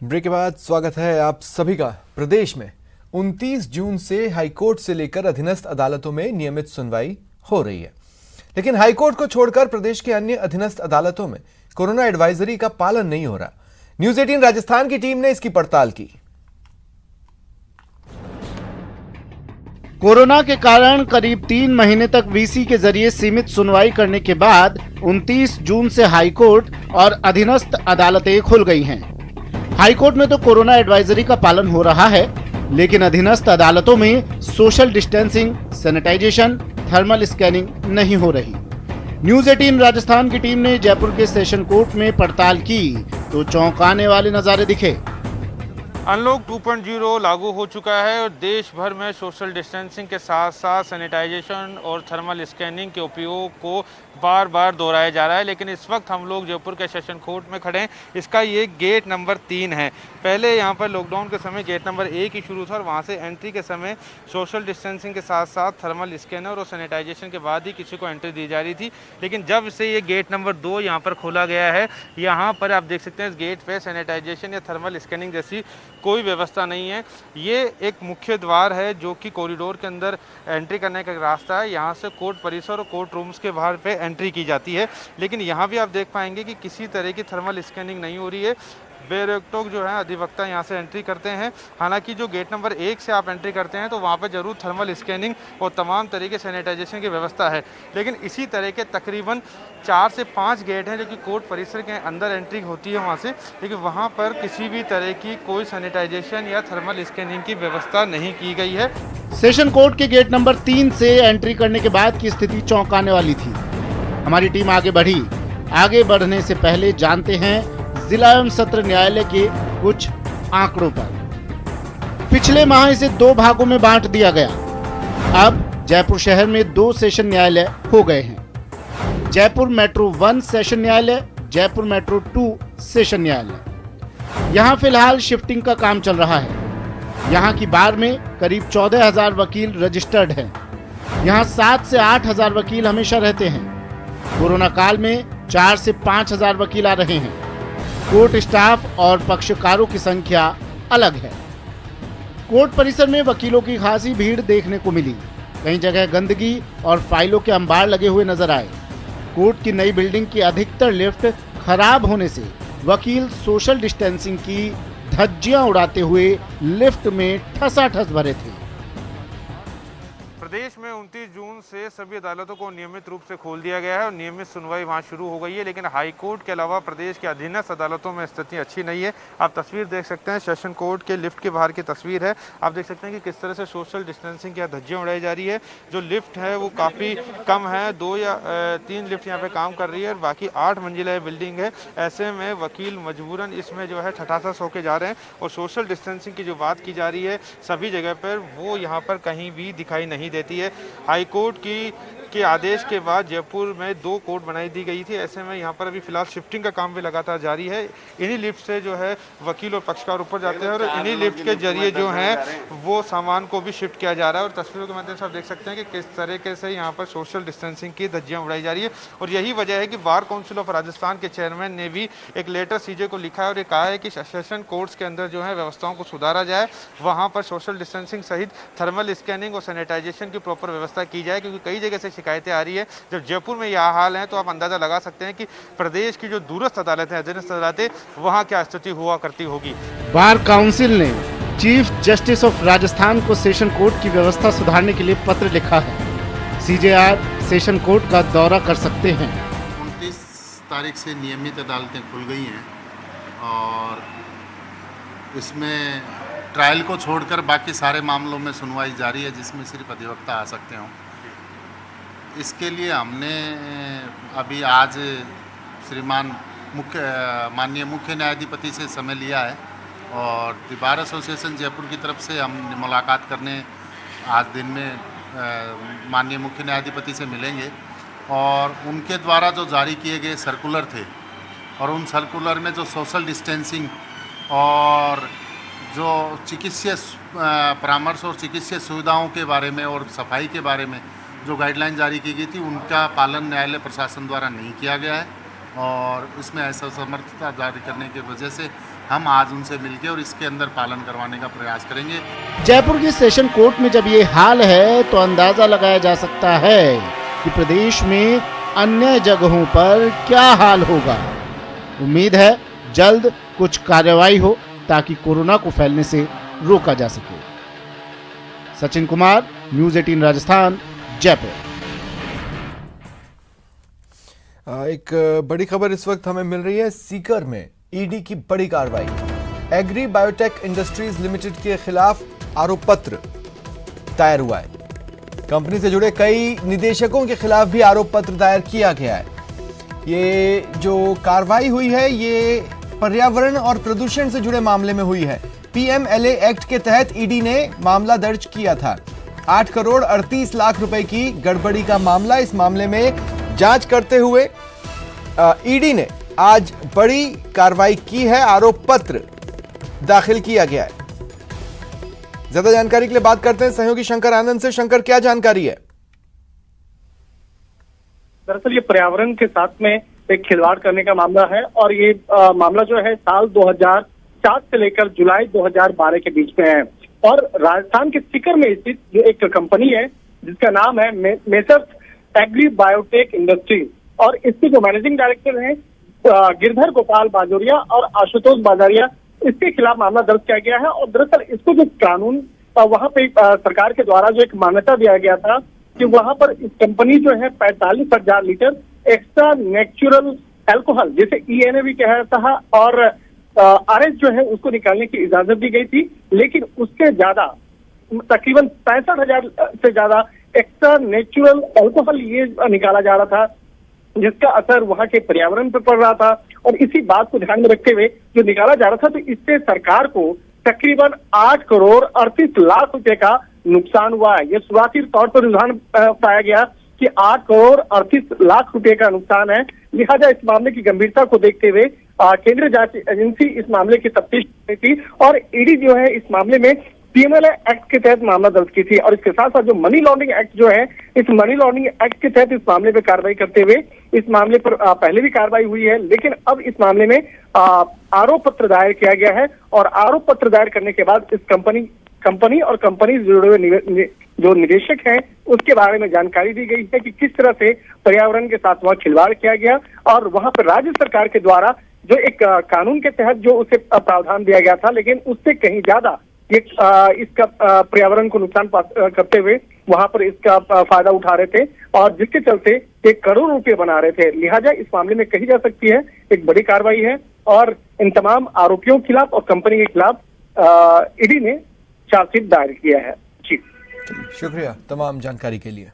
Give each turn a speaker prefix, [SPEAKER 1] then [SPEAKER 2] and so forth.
[SPEAKER 1] Break के बाद स्वागत है आप सभी का। प्रदेश में 29 जून से हाईकोर्ट से लेकर अधीनस्थ अदालतों में नियमित सुनवाई हो रही है, लेकिन हाईकोर्ट को छोड़कर प्रदेश के अन्य अधीनस्थ अदालतों में कोरोना एडवाइजरी का पालन नहीं हो रहा। न्यूज 18 राजस्थान की टीम ने इसकी पड़ताल की।
[SPEAKER 2] कोरोना के कारण करीब 3 महीने तक वीसी के जरिए सीमित सुनवाई करने के बाद 29 जून से हाईकोर्ट और अधीनस्थ अदालतें खुल गई हैं। हाईकोर्ट में तो कोरोना एडवाइजरी का पालन हो रहा है, लेकिन अधीनस्थ अदालतों में social distancing, sanitization, thermal scanning नहीं हो रही। न्यूज 18 राजस्थान की टीम ने जयपुर के सेशन कोर्ट में पड़ताल की तो चौंकाने वाले नजारे दिखे।
[SPEAKER 3] अनलॉक 2.0 लागू हो चुका है और देश भर में सोशल डिस्टेंसिंग के साथ साथ सैनिटाइजेशन और थर्मल स्कैनिंग के उपयोग को बार बार दोहराया जा रहा है। लेकिन इस वक्त हम लोग जयपुर के सेशन कोर्ट में खड़े हैं। इसका ये गेट नंबर 3 है। पहले यहाँ पर लॉकडाउन के समय गेट नंबर 1 ही शुरू था और वहाँ से एंट्री के समय सोशल डिस्टेंसिंग के साथ साथ थर्मल स्कैनर और सैनिटाइजेशन के बाद ही किसी को एंट्री दी जा रही थी। लेकिन जब से ये गेट नंबर 2 यहाँ पर खोला गया है, यहाँ पर आप देख सकते हैं इस गेट पे सैनिटाइजेशन या थर्मल स्कैनिंग जैसी कोई व्यवस्था नहीं है। ये एक मुख्य द्वार है जो कि कॉरिडोर के अंदर एंट्री करने का रास्ता है। यहाँ से कोर्ट परिसर और कोर्ट रूम्स के बाहर पे एंट्री की जाती है। लेकिन यहाँ भी आप देख पाएंगे कि किसी तरह की थर्मल स्कैनिंग नहीं हो रही है। बेरोक-टोक जो है अधिवक्ता यहाँ से एंट्री करते हैं। हालांकि जो गेट नंबर 1 से आप एंट्री करते हैं तो वहाँ पर जरूर थर्मल स्कैनिंग और तमाम तरीके सैनिटाइजेशन की व्यवस्था है। लेकिन इसी तरह के तकरीबन 4 से 5 गेट हैं जो कि कोर्ट परिसर के अंदर एंट्री होती है वहाँ से, लेकिन वहाँ पर किसी भी तरह की कोई सैनिटाइजेशन या थर्मल स्कैनिंग की व्यवस्था नहीं की गई है।
[SPEAKER 2] सेशन कोर्ट के गेट नंबर 3 से एंट्री करने के बाद की स्थिति चौंकाने वाली थी। हमारी टीम आगे बढ़ी। आगे बढ़ने से पहले जानते हैं जिला एवं सत्र न्यायालय के कुछ आंकड़ों पर। पिछले माह इसे 2 भागों में बांट दिया गया। अब जयपुर शहर में 2 सेशन न्यायालय हो गए हैं। जयपुर मेट्रो 1 सेशन न्यायालय, जयपुर मेट्रो 2 सेशन न्यायालय। यहाँ फिलहाल शिफ्टिंग का काम चल रहा है। यहाँ की बार में करीब 14,000 वकील रजिस्टर्ड हैं। यहाँ 7 से 8,000 वकील हमेशा रहते हैं। कोरोना काल में 4 से 5,000 वकील आ रहे हैं। कोर्ट स्टाफ और पक्षकारों की संख्या अलग है। कोर्ट परिसर में वकीलों की खासी भीड़ देखने को मिली। कई जगह गंदगी और फाइलों के अंबार लगे हुए नजर आए। कोर्ट की नई बिल्डिंग की अधिकतर लिफ्ट खराब होने से वकील सोशल डिस्टेंसिंग की धज्जियां उड़ाते हुए लिफ्ट में ठसाठस भरे थे।
[SPEAKER 3] प्रदेश में 29 जून से सभी अदालतों को नियमित रूप से खोल दिया गया है और नियमित सुनवाई वहां शुरू हो गई है। लेकिन हाईकोर्ट के अलावा प्रदेश के अधीनस्थ अदालतों में स्थिति अच्छी नहीं है। आप तस्वीर देख सकते हैं, सेशन कोर्ट के लिफ्ट के बाहर की तस्वीर है। आप देख सकते हैं कि किस तरह से सोशल डिस्टेंसिंग की धज्जियां उड़ाई जा रही है। जो लिफ्ट है वो काफ़ी कम है, 2 या 3 लिफ्ट यहाँ पे काम कर रही है और बाकी 8 मंजिला बिल्डिंग है। ऐसे में वकील मजबूरन इसमें जो है ठठाठस होके जा रहे हैं और सोशल डिस्टेंसिंग की जो बात की जा रही है सभी जगह पर वो यहाँ पर कहीं भी दिखाई नहीं देती है। हाईकोर्ट के आदेश के बाद जयपुर में 2 कोर्ट बनाई दी गई थी। ऐसे में यहाँ पर अभी फिलहाल शिफ्टिंग का काम भी लगातार जारी है। इन्हीं लिफ्ट से जो है वकील और पक्षकार ऊपर जाते हैं और इन्हीं लिफ्ट के जरिए जो है वो सामान को भी शिफ्ट किया जा रहा है। और तस्वीरों के माध्यम से आप देख सकते हैं कि किस तरीके से यहाँ पर सोशल डिस्टेंसिंग की धज्जियां उड़ाई जा रही है। और यही वजह है कि बार काउंसिल ऑफ राजस्थान के चेयरमैन ने भी एक लेटर सीजे को लिखा है और ये कहा है कि सेशन कोर्ट्स के अंदर जो है व्यवस्थाओं को सुधारा जाए, वहाँ पर सोशल डिस्टेंसिंग सहित थर्मल स्कैनिंग और सैनिटाइजेशन की प्रॉपर व्यवस्था की जाए। क्योंकि कई जगह से शिकायतें आ रही है। जब जयपुर में यह हाल है तो आप अंदाजा लगा सकते हैं कि प्रदेश की जो दूरस्थ अदालतें हैं, अधीनस्थ अदालतें, वहां क्या स्थिति हुआ करती होगी।
[SPEAKER 2] बार काउंसिल ने चीफ जस्टिस ऑफ राजस्थान को सेशन कोर्ट की व्यवस्था सुधारने के लिए पत्र लिखा है। सीजेआर सेशन कोर्ट का दौरा कर सकते हैं।
[SPEAKER 4] 29 तारीख से नियमित अदालतें खुल गई हैं और इसमें ट्रायल को छोड़कर बाकी सारे मामलों में सुनवाई जारी है, जिसमें सिर्फ अधिवक्ता आ सकते हों। इसके लिए हमने अभी आज माननीय मुख्य न्यायाधिपति से समय लिया है और द बार एसोसिएशन जयपुर की तरफ से हम मुलाकात करने आज दिन में माननीय मुख्य न्यायाधिपति से मिलेंगे। और उनके द्वारा जो जारी किए गए सर्कुलर थे और उन सर्कुलर में जो सोशल डिस्टेंसिंग और जो चिकित्सीय परामर्श और चिकित्सीय सुविधाओं के बारे में और सफाई के बारे में जो गाइडलाइन जारी की गई थी, उनका पालन न्यायालय प्रशासन द्वारा नहीं किया गया है और इसमें असमर्थता जारी करने की वजह से हम आज उनसे मिलके और इसके अंदर पालन करवाने का प्रयास करेंगे।
[SPEAKER 2] जयपुर की सेशन कोर्ट में जब ये हाल है तो अंदाजा लगाया जा सकता है कि प्रदेश में अन्य जगहों पर क्या हाल होगा। उम्मीद है जल्द कुछ कार्रवाई हो ताकि कोरोना को फैलने से रोका जा सके। सचिन कुमार, न्यूज़ 18 राजस्थान, जयपुर।
[SPEAKER 1] एक बड़ी खबर इस वक्त हमें मिल रही है। सीकर में ईडी की बड़ी कार्रवाई। एग्री बायोटेक इंडस्ट्रीज लिमिटेड के खिलाफ आरोप पत्र दायर हुआ है। कंपनी से जुड़े कई निदेशकों के खिलाफ भी आरोप पत्र दायर किया गया है। ये जो कार्रवाई हुई है ये पर्यावरण और प्रदूषण से जुड़े मामले में हुई है। पीएमएलए एक्ट के तहत ईडी ने मामला दर्ज किया था। 8 करोड़ 38 लाख रुपए की गड़बड़ी का मामला। इस मामले में जांच करते हुए ईडी ने आज बड़ी कार्रवाई की है। आरोप पत्र दाखिल किया गया है। ज्यादा जानकारी के लिए बात करते हैं सहयोगी शंकर आनंद से। शंकर, क्या जानकारी है?
[SPEAKER 5] दरअसल ये पर्यावरण के साथ में एक खिलवाड़ करने का मामला है और ये मामला जो है साल 2004 से लेकर जुलाई 2012 के बीच में है और राजस्थान के सीकर में स्थित जो एक कंपनी है जिसका नाम है मेसर्स एग्री बायोटेक इंडस्ट्रीज और इसके जो मैनेजिंग डायरेक्टर हैं गिरधर गोपाल बाजोरिया और आशुतोष बाजारिया, इसके खिलाफ मामला दर्ज किया गया है। और दरअसल इसको जो कानून वहां पे सरकार के द्वारा जो एक मान्यता दिया गया था कि वहां पर इस कंपनी जो है 45,000 लीटर एक्स्ट्रा नेचुरल अल्कोहल जिसे ENA भी कहा जाता है और RS जो है उसको निकालने की इजाजत दी गई थी, लेकिन उससे ज्यादा तकरीबन 65,000 से ज्यादा एक्स्ट्रा नेचुरल अल्कोहल ये निकाला जा रहा था जिसका असर वहां के पर्यावरण पर पड़ रहा था। और इसी बात को ध्यान में रखते हुए जो निकाला जा रहा था तो इससे सरकार को तकरीबन 8 करोड़ 38 लाख रुपए का नुकसान हुआ है। यह शुरुआती तौर पर रुझान पाया गया कि 8 करोड़ 38 लाख रुपए का नुकसान है। लिहाजा इस मामले की गंभीरता को देखते हुए केंद्रीय जांच एजेंसी इस मामले की तफ्तीश कर रही थी और ईडी जो है इस मामले में पीएमएलए एक्ट के तहत मामला दर्ज की थी और इसके साथ साथ जो मनी लॉन्ड्रिंग एक्ट जो है इस मनी लॉन्ड्रिंग एक्ट के तहत इस मामले पर कार्रवाई करते हुए इस मामले पर पहले भी कार्रवाई हुई है, लेकिन अब इस मामले में आरोप पत्र दायर किया गया है और आरोप पत्र दायर करने के बाद इस कंपनी और कंपनी से जुड़े हुए जो निदेशक हैं उसके बारे में जानकारी दी गई है कि किस तरह से पर्यावरण के साथ वहां खिलवाड़ किया गया और वहां पर राज्य सरकार के द्वारा जो एक कानून के तहत जो उसे प्रावधान दिया गया था लेकिन उससे कहीं ज्यादा ये इसका पर्यावरण को नुकसान करते हुए वहां पर इसका फायदा उठा रहे थे और जिसके चलते 1 करोड़ रुपए बना रहे थे। लिहाजा इस मामले में कही जा सकती है एक बड़ी कार्रवाई है और इन तमाम आरोपियों के खिलाफ और कंपनी के खिलाफ ईडी ने चार्जशीट दायर किया है। जी
[SPEAKER 1] शुक्रिया तमाम जानकारी के लिए।